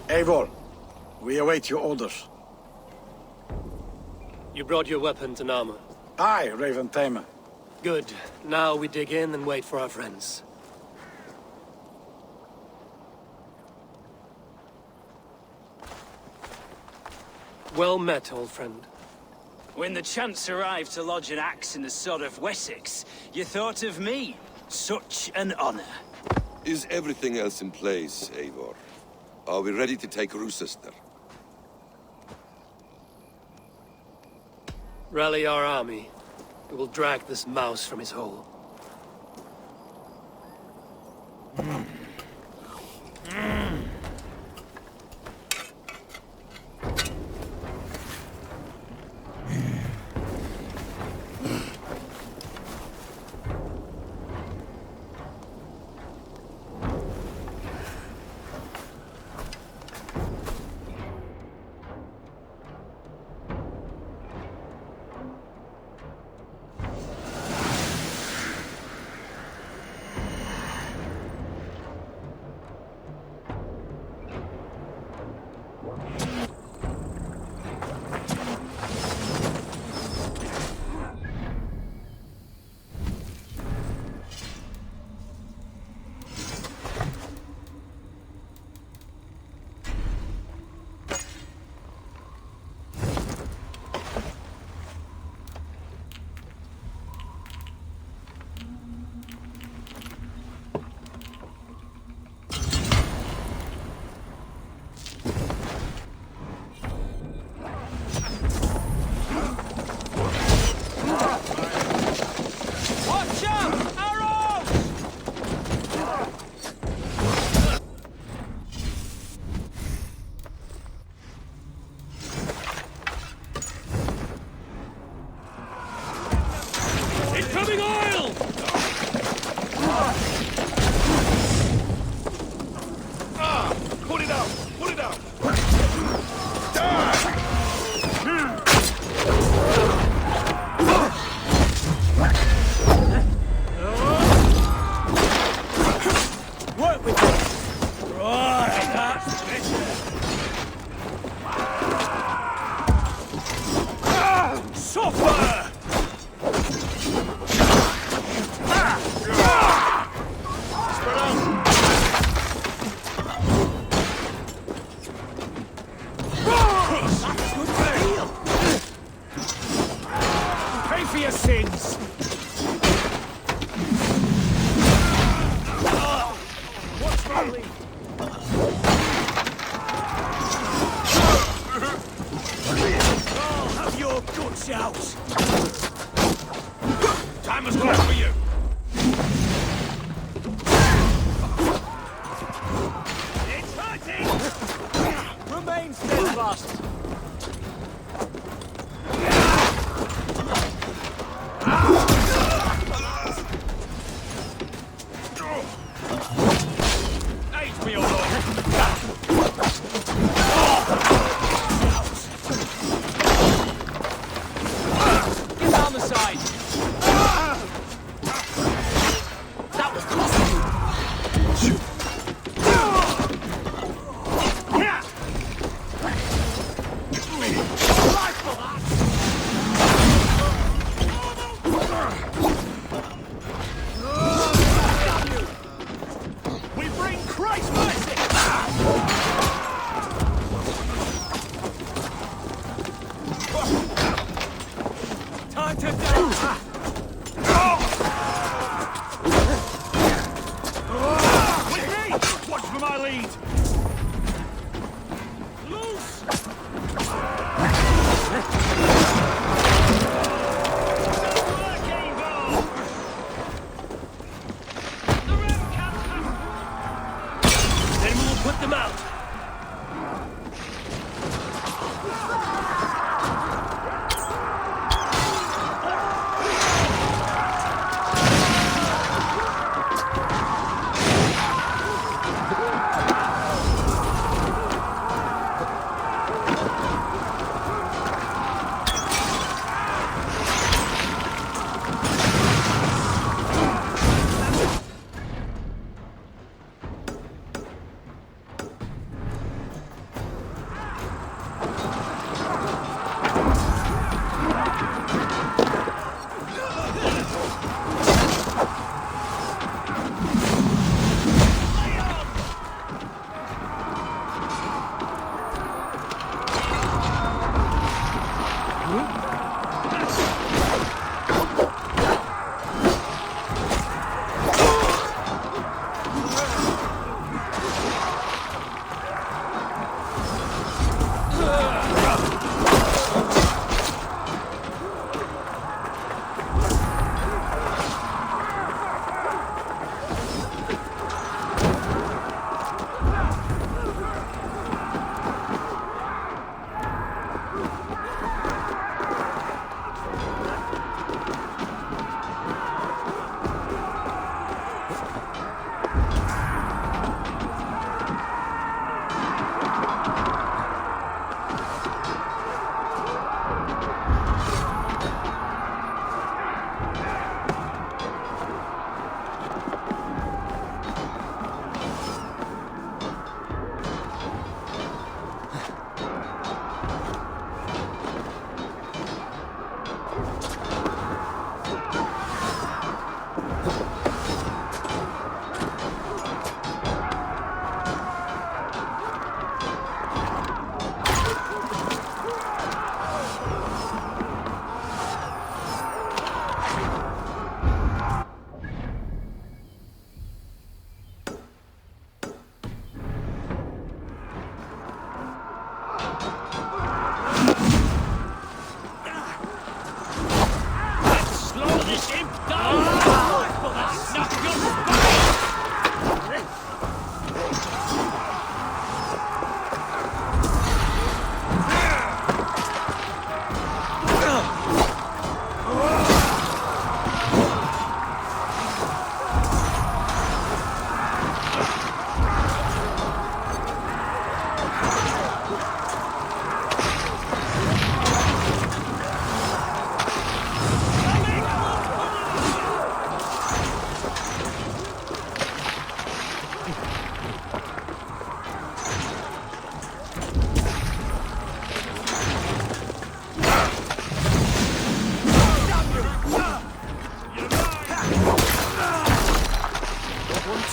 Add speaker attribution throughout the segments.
Speaker 1: Eivor, we await your orders.
Speaker 2: You brought your weapons and armor.
Speaker 1: Aye, Raven Tamer.
Speaker 2: Good. Now we dig in and wait for our friends. Well met, old friend.
Speaker 3: When the chance arrived to lodge an axe in the sod of Wessex, you thought of me. Such an honor.
Speaker 4: Is everything else in place, Eivor? Are we ready to take Rochester?
Speaker 2: Rally our army. We will drag this mouse from his hole.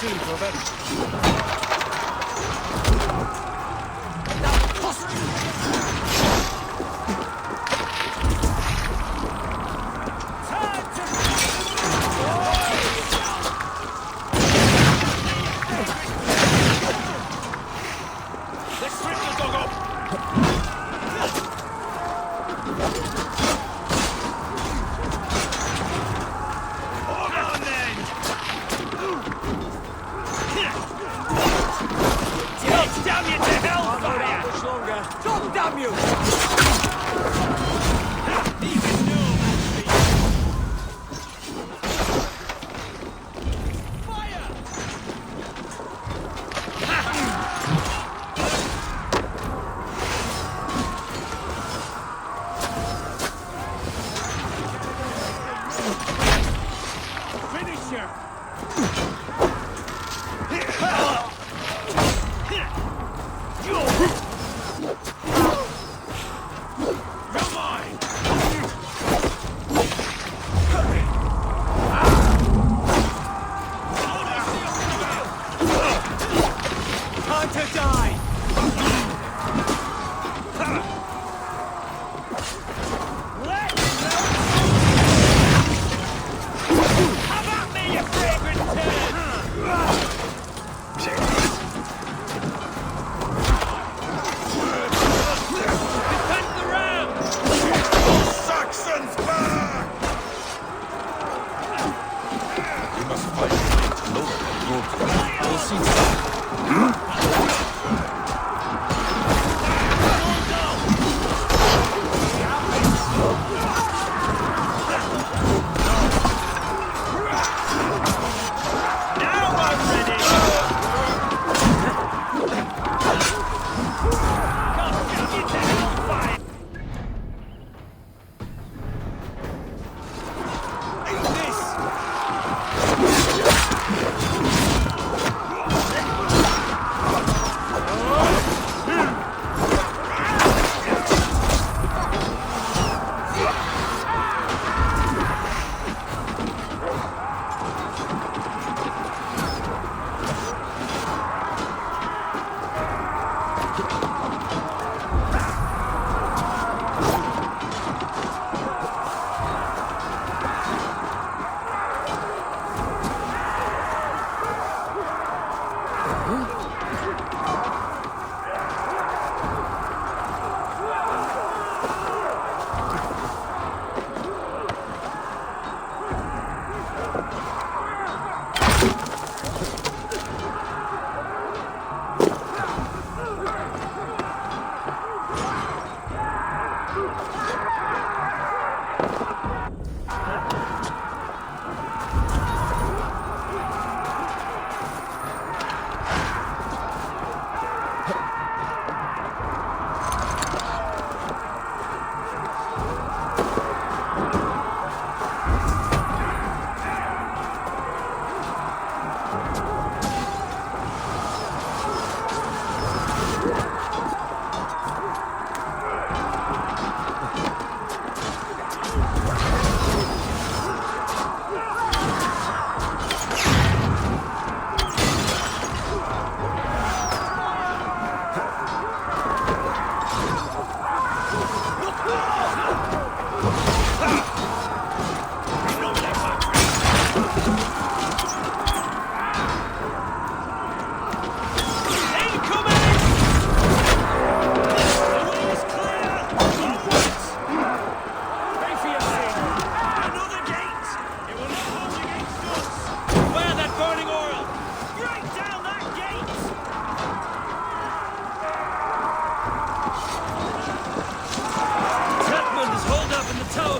Speaker 2: team, brother.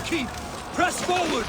Speaker 2: Keep! Press forward!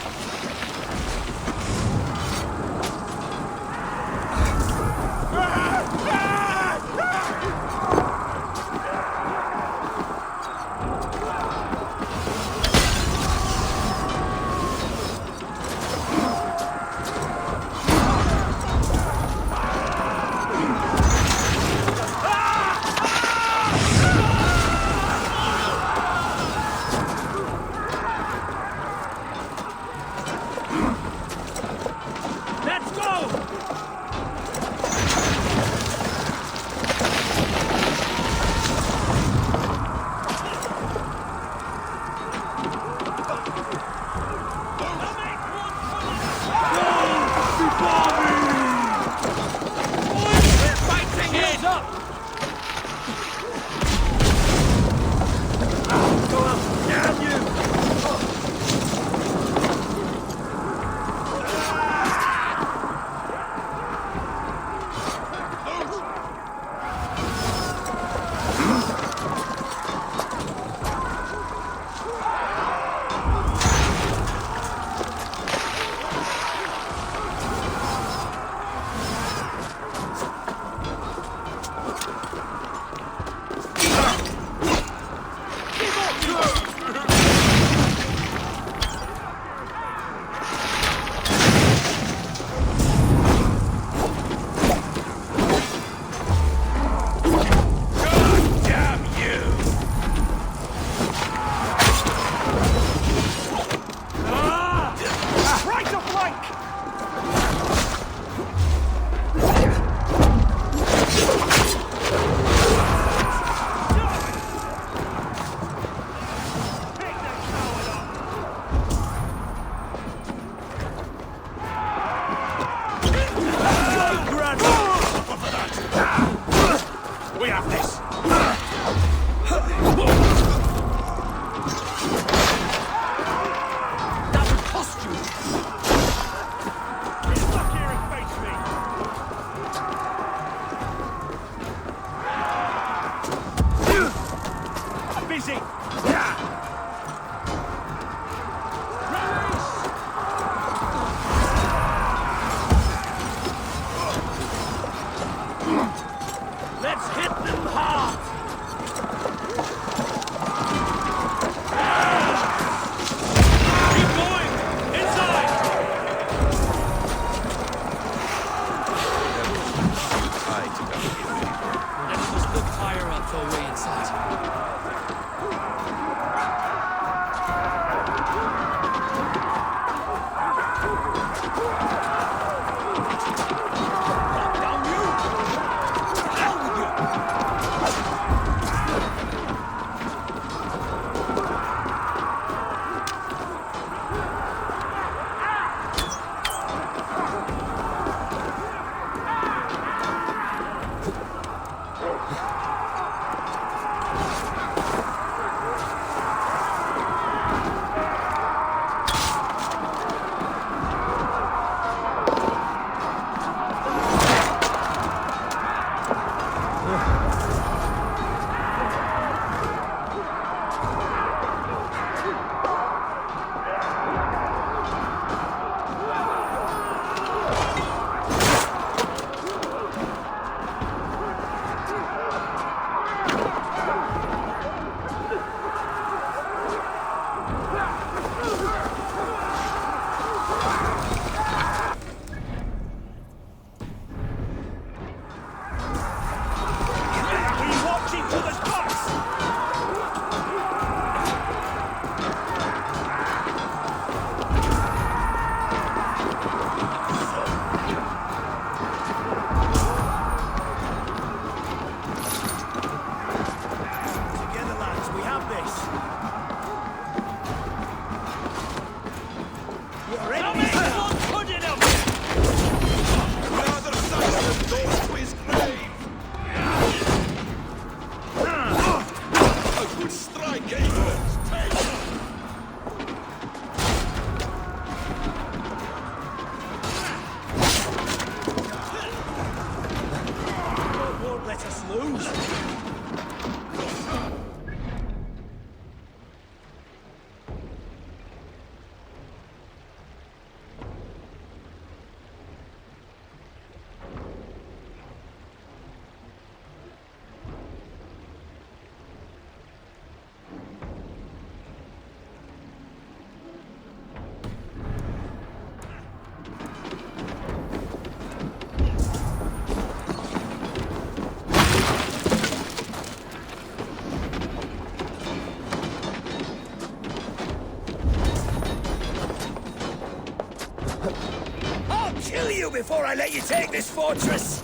Speaker 3: I'll kill you before I let you take this fortress!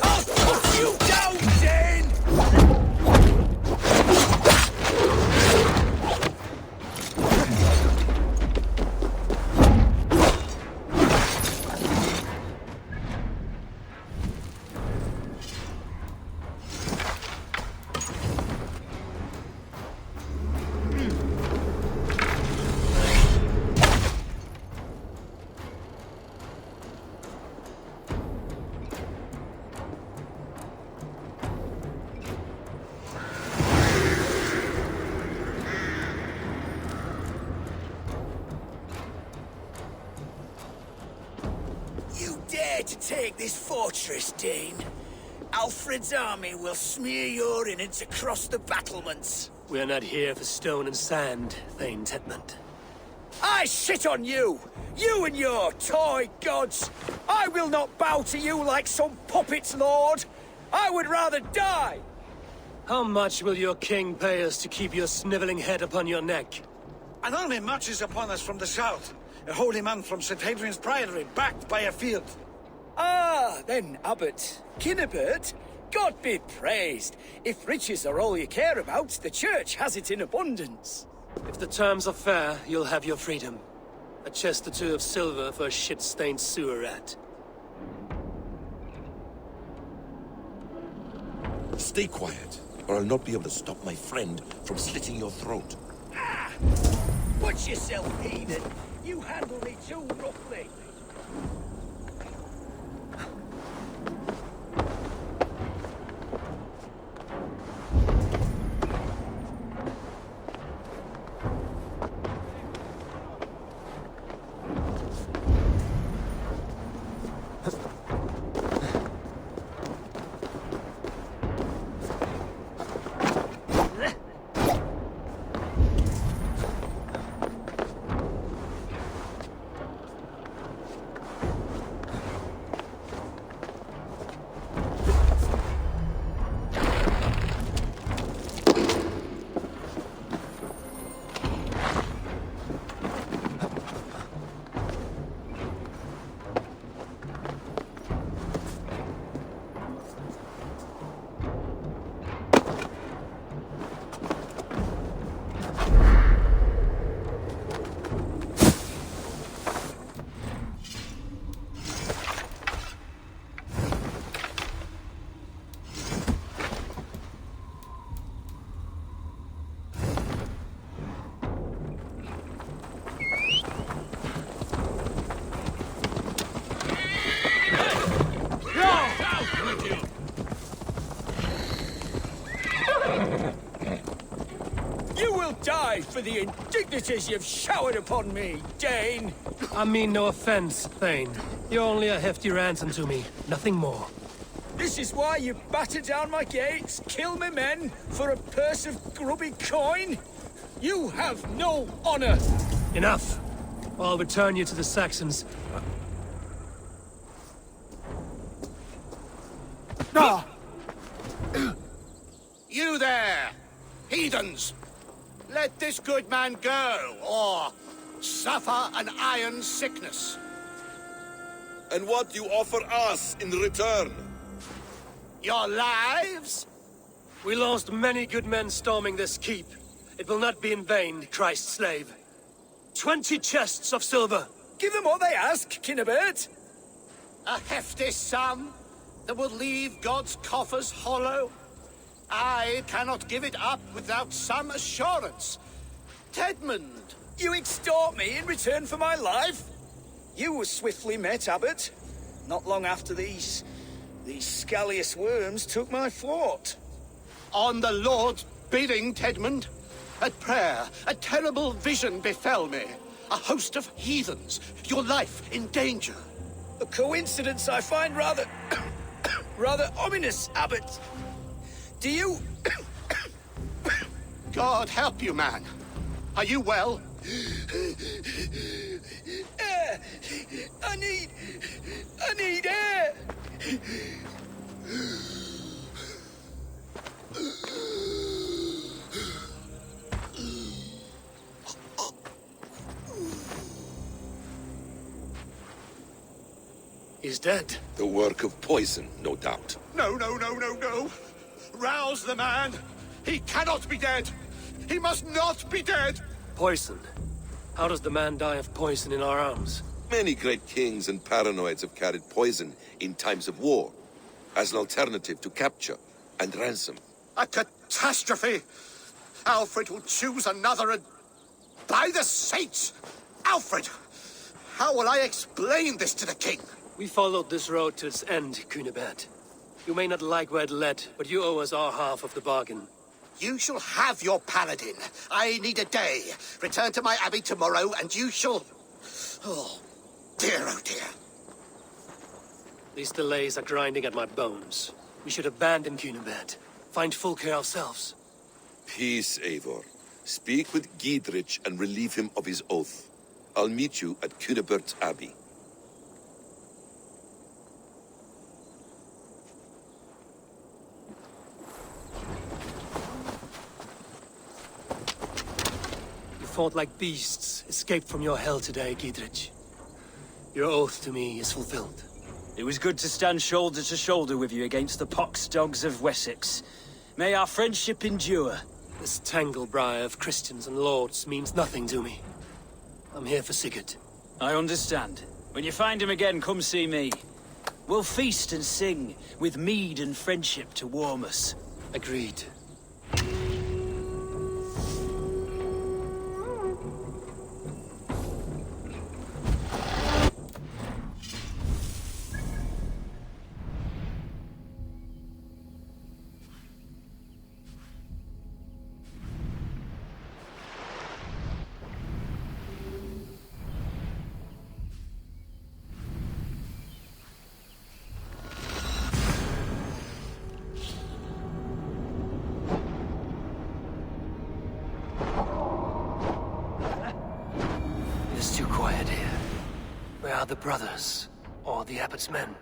Speaker 3: I'll put you down, Dane! To take this fortress, Dane. Alfred's army will smear your innards across the battlements.
Speaker 2: We are not here for stone and sand, Thane Tedmund.
Speaker 3: I shit on you! You and your toy gods! I will not bow to you like some puppet's lord! I would rather die!
Speaker 2: How much will your king pay us to keep your sniveling head upon your neck?
Speaker 1: An army marches upon us from the south. A holy man from St. Hadrian's Priory, backed by a field.
Speaker 3: Ah, then, Abbot. Kinnebert, God be praised. If riches are all you care about, the church has it in abundance.
Speaker 2: If the terms are fair, you'll have your freedom. A chest or two of silver for a shit-stained sewer rat.
Speaker 4: Stay quiet, or I'll not be able to stop my friend from slitting your throat.
Speaker 3: Ah! Watch yourself, heathen. You handle me too roughly. Die for the indignities you've showered upon me, Dane!
Speaker 2: I mean no offense, Thane. You're only a hefty ransom to me, nothing more.
Speaker 3: This is why you batter down my gates, kill me men, for a purse of grubby coin? You have no honor!
Speaker 2: Enough! I'll return you to the Saxons.
Speaker 3: Ah!
Speaker 5: You there! Heathens! Let this good man go, or suffer an iron sickness.
Speaker 4: And what you offer us in return?
Speaker 5: Your lives?
Speaker 2: We lost many good men storming this keep. It will not be in vain, Christ's slave. 20 chests of silver.
Speaker 3: Give them what they ask, Kinnebert.
Speaker 5: A hefty sum that will leave God's coffers hollow. I cannot give it up without some assurance. Tedmund!
Speaker 3: You extort me in return for my life? You were swiftly met, Abbot. Not long after these scallious worms took my fort.
Speaker 5: On the Lord's bidding, Tedmund. At prayer, a terrible vision befell me. A host of heathens, your life in danger.
Speaker 3: A coincidence I find rather... rather ominous, Abbot. Do you...
Speaker 5: God help you, man. Are you well?
Speaker 3: Air! I need air!
Speaker 2: He's dead.
Speaker 4: The work of poison, no doubt.
Speaker 5: No, no, no, no, no! Rouse the man! He cannot be dead! He must not be dead!
Speaker 2: Poison. How does the man die of poison in our arms?
Speaker 4: Many great kings and paranoids have carried poison in times of war, as an alternative to capture and ransom.
Speaker 5: A catastrophe! Alfred will choose another and... By the saints! Alfred! How will I explain this to the king?
Speaker 2: We followed this road to its end, Cunibert. You may not like where it led, but you owe us our half of the bargain.
Speaker 5: You shall have your paladin. I need a day. Return to my abbey tomorrow, and you shall... Oh dear.
Speaker 2: These delays are grinding at my bones. We should abandon Cunibert. Find Fulke ourselves.
Speaker 4: Peace, Eivor. Speak with Giedrich and relieve him of his oath. I'll meet you at Cunibert's Abbey.
Speaker 2: You fought like beasts, escaped from your hell today, Giedrich. Your oath to me is fulfilled.
Speaker 6: It was good to stand shoulder to shoulder with you against the pox dogs of Wessex. May our friendship endure.
Speaker 2: This tanglebriar of Christians and lords means nothing to me. I'm here for Sigurd.
Speaker 6: I understand. When you find him again, come see me. We'll feast and sing, with mead and friendship to warm us.
Speaker 2: Agreed. It's too quiet here. Where are the brothers? Or the abbot's men?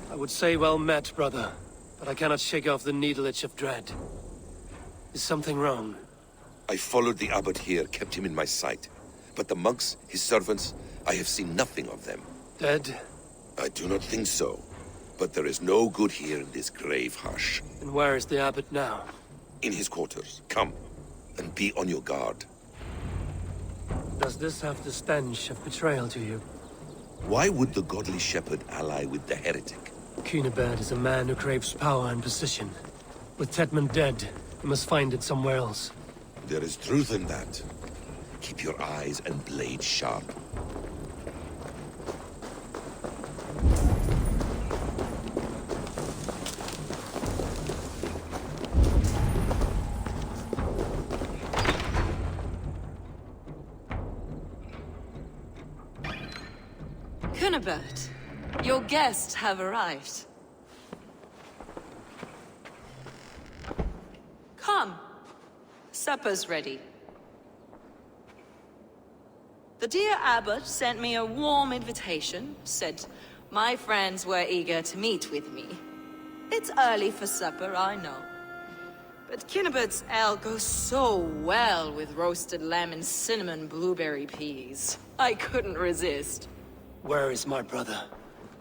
Speaker 2: I would say well met, brother, but I cannot shake off the needle itch of dread. Is something wrong?
Speaker 4: I followed the abbot here, kept him in my sight. But the monks, his servants, I have seen nothing of them.
Speaker 2: Dead?
Speaker 4: I do not think so. But there is no good here in this grave hush.
Speaker 2: And where is the abbot now?
Speaker 4: In his quarters. Come, and be on your guard.
Speaker 2: Does this have the stench of betrayal to you?
Speaker 4: Why would the godly shepherd ally with the heretic?
Speaker 2: Cunibert is a man who craves power and position. With Tedmund dead, he must find it somewhere else.
Speaker 4: There is truth in that. Keep your eyes and blade sharp.
Speaker 7: Cunibert, your guests have arrived. Come. Supper's ready. The dear abbot sent me a warm invitation, said my friends were eager to meet with me. It's early for supper, I know. But Cunibert's ale goes so well with roasted lamb and cinnamon blueberry peas. I couldn't resist.
Speaker 2: Where is my brother?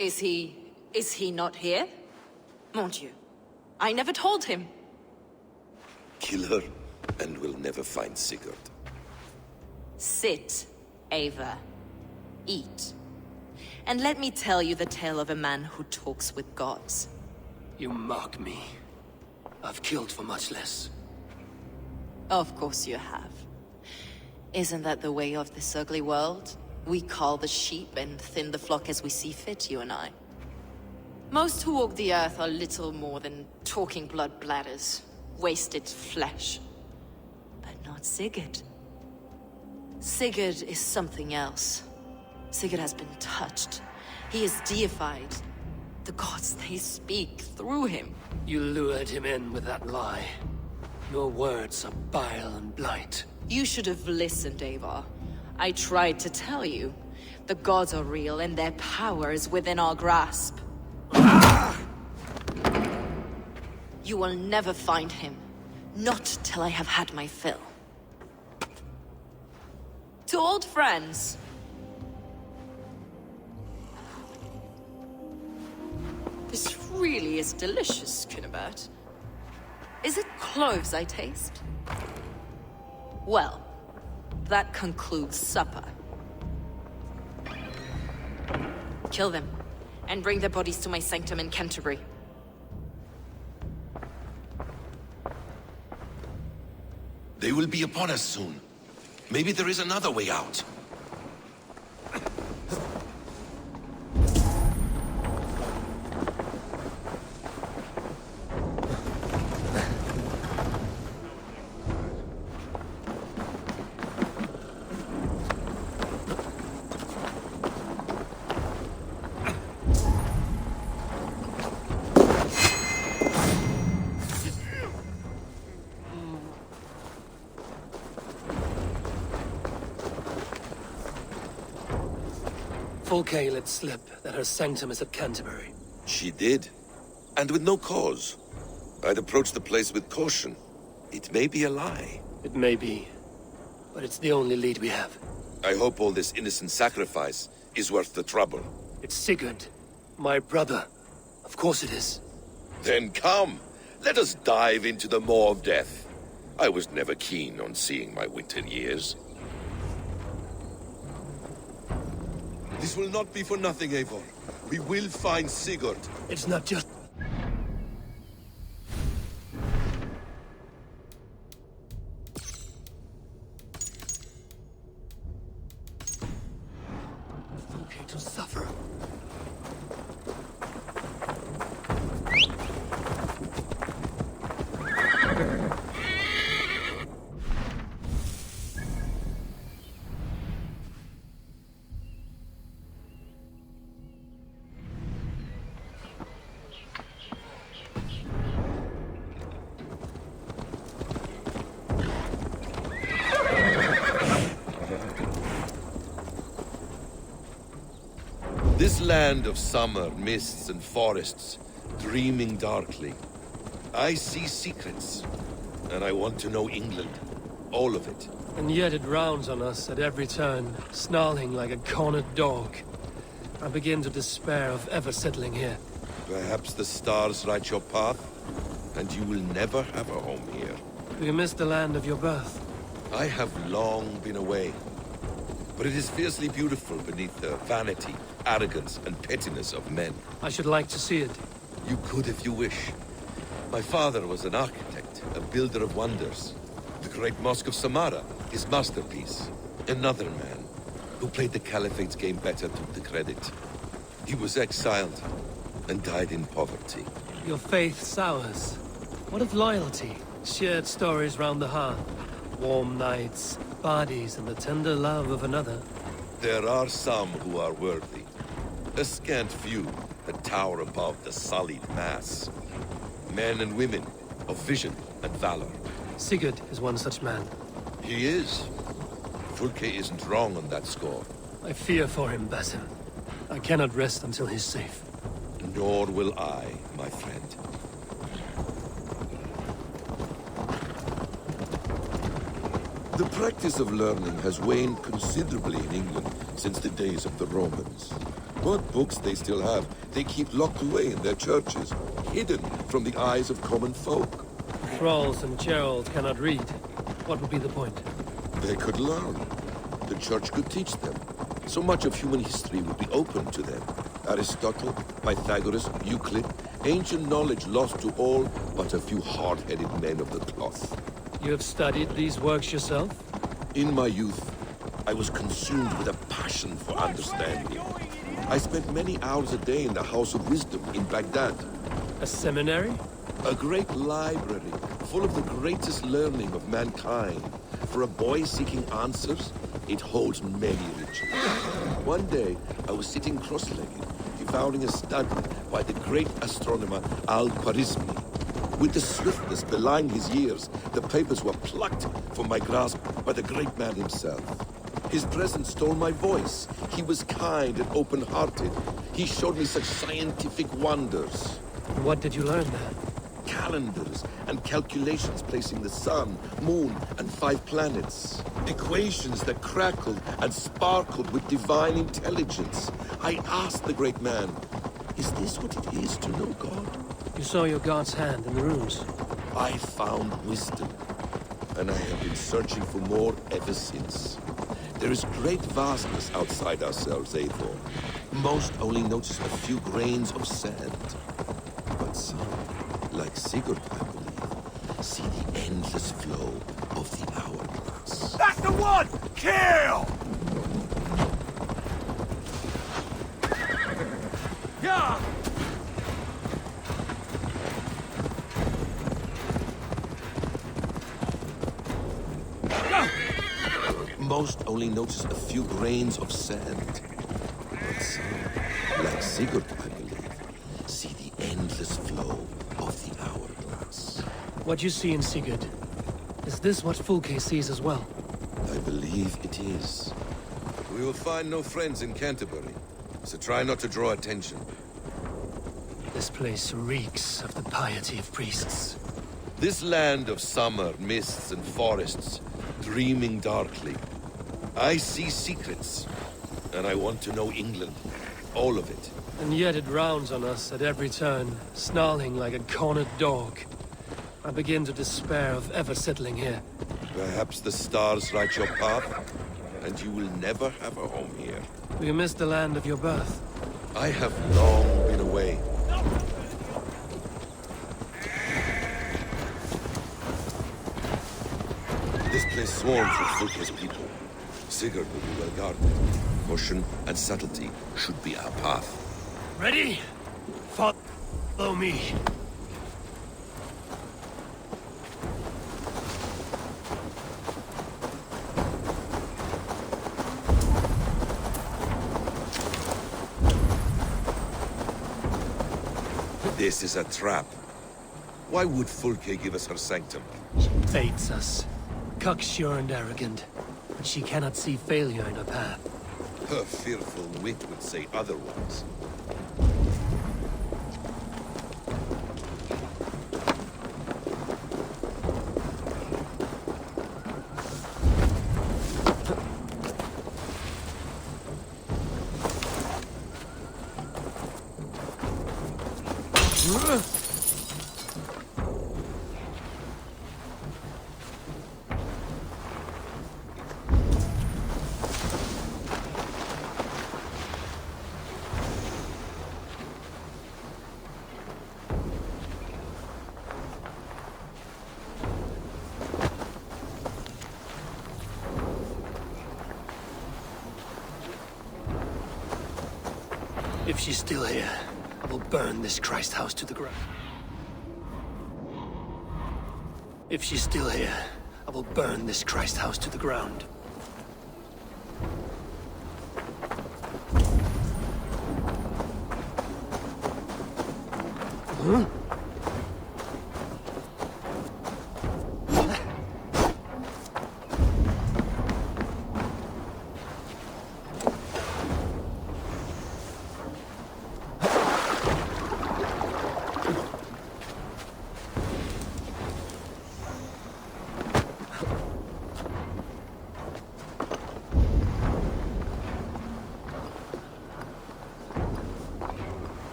Speaker 7: Is he not here? Mon Dieu. I never told him.
Speaker 4: Kill her, and we'll never find Sigurd.
Speaker 7: Sit, Ava. Eat. And let me tell you the tale of a man who talks with gods.
Speaker 2: You mock me. I've killed for much less.
Speaker 7: Of course you have. Isn't that the way of this ugly world? We cull the sheep and thin the flock as we see fit, you and I. Most who walk the earth are little more than talking blood bladders, wasted flesh. But not Sigurd. Sigurd is something else. Sigurd has been touched, He is deified. The gods, they speak through him.
Speaker 2: You lured him in with that lie. Your words are bile and blight.
Speaker 7: You should have listened, Eivor. I tried to tell you. The gods are real, and their power is within our grasp. You will never find him. Not till I have had my fill. To old friends. This really is delicious, Cunibert. Is it cloves I taste? Well, that concludes supper. Kill them, and bring their bodies to my sanctum in Canterbury.
Speaker 4: They will be upon us soon. Maybe there is another way out.
Speaker 2: Fulke let slip that her sanctum is at Canterbury.
Speaker 4: She did. And with no cause. I'd approach the place with caution. It may be a lie.
Speaker 2: It may be, but it's the only lead we have.
Speaker 4: I hope all this innocent sacrifice is worth the trouble.
Speaker 2: It's Sigurd, my brother. Of course it is.
Speaker 4: Then come, let us dive into the maw of death. I was never keen on seeing my winter years. This will not be for nothing, Eivor. We will find Sigurd.
Speaker 2: It's not just... Fulke to suffer.
Speaker 4: This land of summer, mists and forests, dreaming darkly. I see secrets, and I want to know England. All of it.
Speaker 2: And yet it rounds on us at every turn, snarling like a cornered dog. I begin to despair of ever settling here.
Speaker 4: Perhaps the stars write your path, and you will never have a home here.
Speaker 2: Do you miss the land of your birth?
Speaker 4: I have long been away. But it is fiercely beautiful beneath the vanity, arrogance, and pettiness of men.
Speaker 2: I should like to see it.
Speaker 4: You could if you wish. My father was an architect, a builder of wonders. The great Mosque of Samarra, his masterpiece. Another man, who played the Caliphate's game better, took the credit. He was exiled, and died in poverty.
Speaker 2: Your faith sours. What of loyalty? Shared stories round the hearth. Warm nights, bodies, and the tender love of another.
Speaker 4: There are some who are worthy. A scant few that tower above the sullied mass. Men and women of vision and valor.
Speaker 2: Sigurd is one such man.
Speaker 4: He is. Fulke isn't wrong on that score.
Speaker 2: I fear for him, Basim. I cannot rest until he's safe.
Speaker 4: Nor will I, my friend. The practice of learning has waned considerably in England since the days of the Romans. What books they still have, they keep locked away in their churches, hidden from the eyes of common folk.
Speaker 2: Thralls and Gerald cannot read. What would be the point?
Speaker 4: They could learn. The church could teach them. So much of human history would be open to them. Aristotle, Pythagoras, Euclid, ancient knowledge lost to all but a few hard-headed men of the cloth.
Speaker 2: You have studied these works yourself?
Speaker 4: In my youth, I was consumed with a passion for understanding. I spent many hours a day in the House of Wisdom in Baghdad.
Speaker 2: A seminary?
Speaker 4: A great library, full of the greatest learning of mankind. For a boy seeking answers, it holds many riches. One day, I was sitting cross-legged, devouring a study by the great astronomer Al-Khwarizmi. With the swiftness belying his years, the papers were plucked from my grasp by the great man himself. His presence stole my voice. He was kind and open-hearted. He showed me such scientific wonders.
Speaker 2: What did you learn there?
Speaker 4: Calendars and calculations placing the sun, moon, and 5 planets. Equations that crackled and sparkled with divine intelligence. I asked the great man, is this what it is to know God?
Speaker 2: You saw your god's hand in the runes.
Speaker 4: I found wisdom, and I have been searching for more ever since. There is great vastness outside ourselves, Eivor. Most only notice a few grains of sand. But some, like Sigurd, I believe, see the endless flow of the hourglass.
Speaker 1: That's the one! Kill! Yeah!
Speaker 4: Most only notice a few grains of sand. But some, like Sigurd, I believe, see the endless flow of the hourglass.
Speaker 2: What you see in Sigurd, is this what Fulke sees as well?
Speaker 4: I believe it is. We will find no friends in Canterbury, so try not to draw attention.
Speaker 2: This place reeks of the piety of priests.
Speaker 4: This land of summer, mists, and forests, dreaming darkly. I see secrets, and I want to know England. All of it.
Speaker 2: And yet it rounds on us at every turn, snarling like a cornered dog. I begin to despair of ever settling here.
Speaker 4: Perhaps the stars write your path, and you will never have a home here.
Speaker 2: Do you miss the land of your birth?
Speaker 4: I have long been away. This place swarms with Fulke's people. Sigurd will be well guarded. Caution and subtlety should be our path.
Speaker 2: Ready? Follow me.
Speaker 4: This is a trap. Why would Fulke give us her sanctum?
Speaker 2: She baits us. Cocksure and arrogant. But she cannot see failure in her path.
Speaker 4: Her fearful wit would say otherwise. If she's still here, I will burn this Christ house to the ground. If she's still here, I will burn this Christ house to the ground. Huh?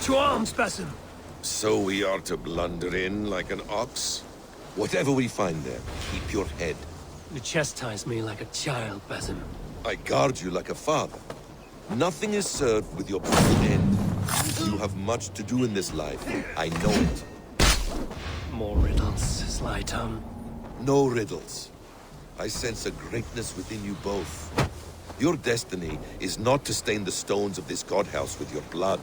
Speaker 4: To arms, Basim! So we are to blunder in like an ox? Whatever we find there, keep your head.
Speaker 2: You chastise me like a child, Basim.
Speaker 4: I guard you like a father. Nothing is served with your present end. You have much to do in this life. I know it.
Speaker 2: More riddles, Sly Tongue.
Speaker 4: No riddles. I sense a greatness within you both. Your destiny is not to stain the stones of this godhouse with your blood.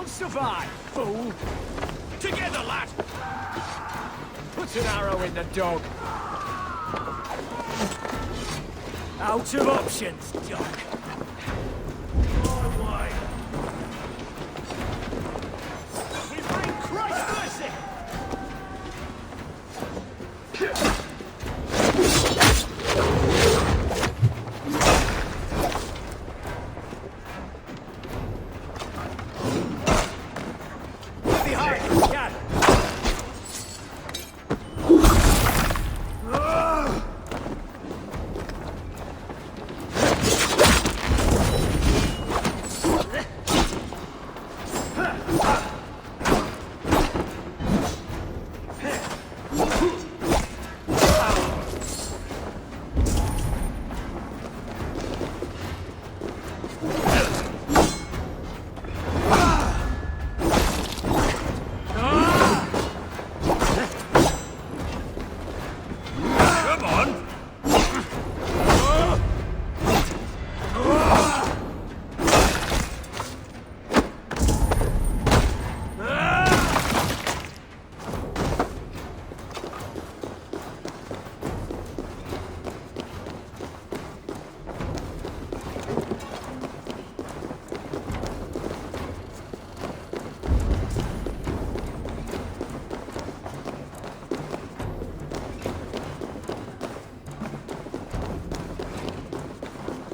Speaker 8: Survive, fool! Together, lad! Put an arrow in the dog. Out of options, dog. My way. We bring Christ mercy!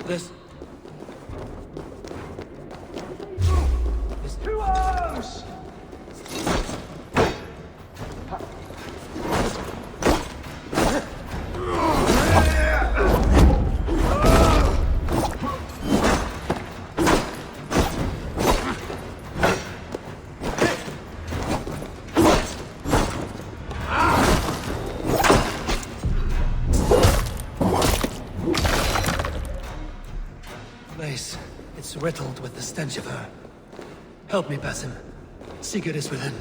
Speaker 2: This...
Speaker 8: To us!
Speaker 2: Place. It's riddled with the stench of her. Help me, Basim. Sigurd is within.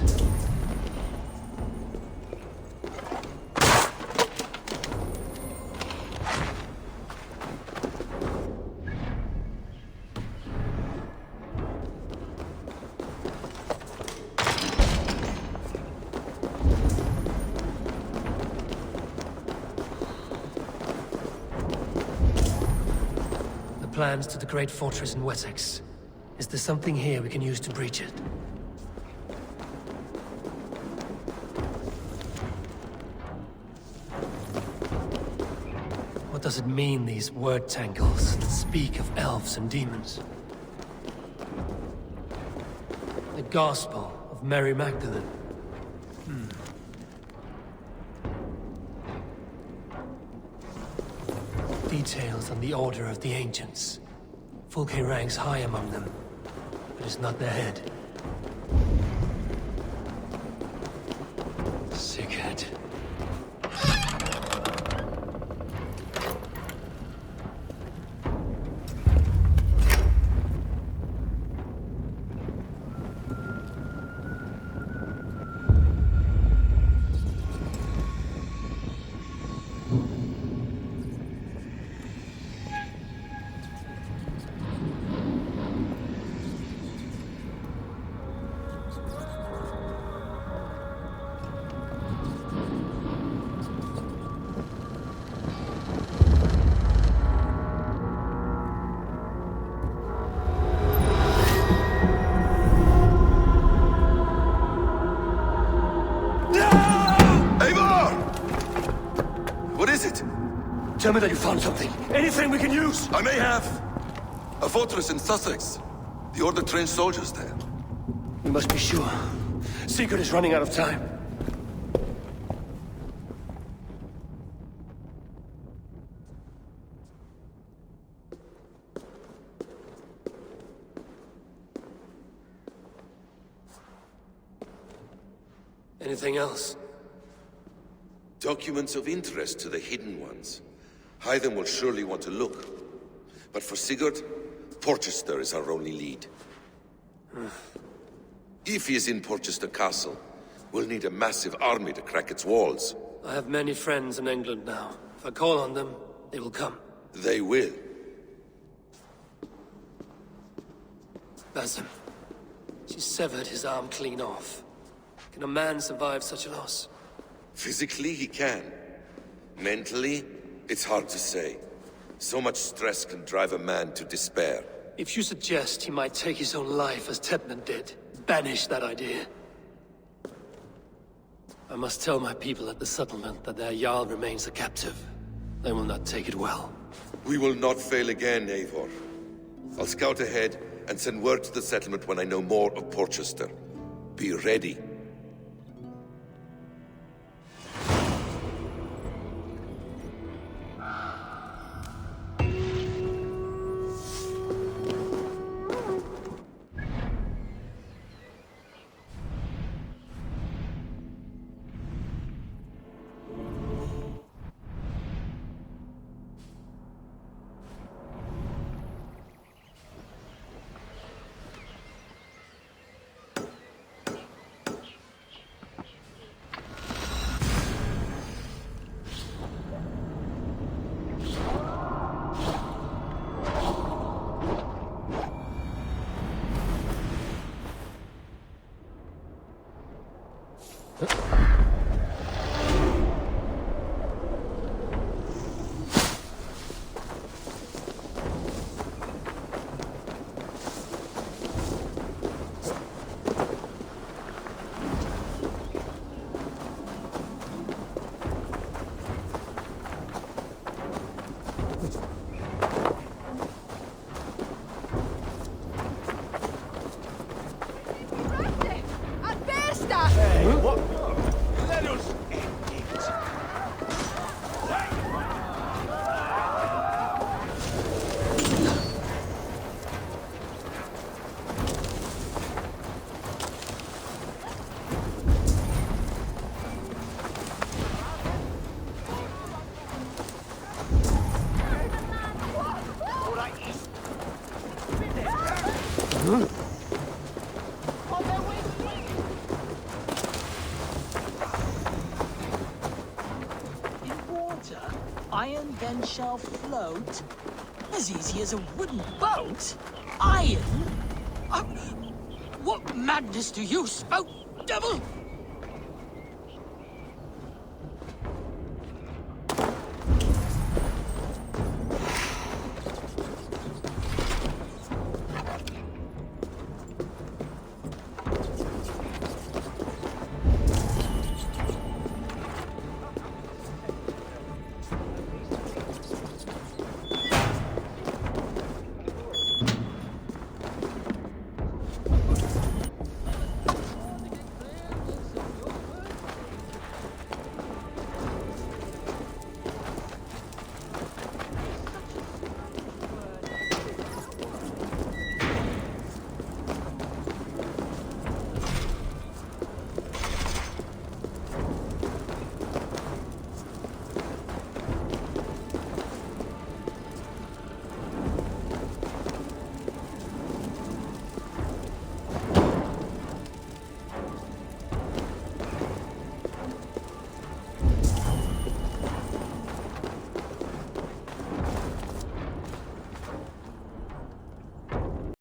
Speaker 2: Plans to the great fortress in Wessex. Is there something here we can use to breach it? What does it mean, these word tangles that speak of elves and demons? The Gospel of Mary Magdalene. Details on the Order of the Ancients. Fulke ranks high among them, but is not their head. Sigurd.
Speaker 8: Tell me that you found something. Anything we can use.
Speaker 4: I may have. A fortress in Sussex. The Order trained soldiers there.
Speaker 8: We must be sure. Sigurd is running out of time.
Speaker 2: Anything else?
Speaker 4: Documents of interest to the Hidden Ones. Hythen will surely want to look. But for Sigurd, Porchester is our only lead. If he is in Porchester Castle, we'll need a massive army to crack its walls.
Speaker 2: I have many friends in England now. If I call on them, they will come.
Speaker 4: They will.
Speaker 2: Basim. She severed his arm clean off. Can a man survive such a loss?
Speaker 4: Physically, he can. Mentally, it's hard to say. So much stress can drive a man to despair.
Speaker 2: If you suggest he might take his own life as Tedman did, banish that idea. I must tell my people at the settlement that their Jarl remains a captive. They will not take it well.
Speaker 4: We will not fail again, Eivor. I'll scout ahead and send word to the settlement when I know more of Porchester. Be ready.
Speaker 9: Iron then shall float. As easy as a wooden boat. Iron? What madness do you spout, devil?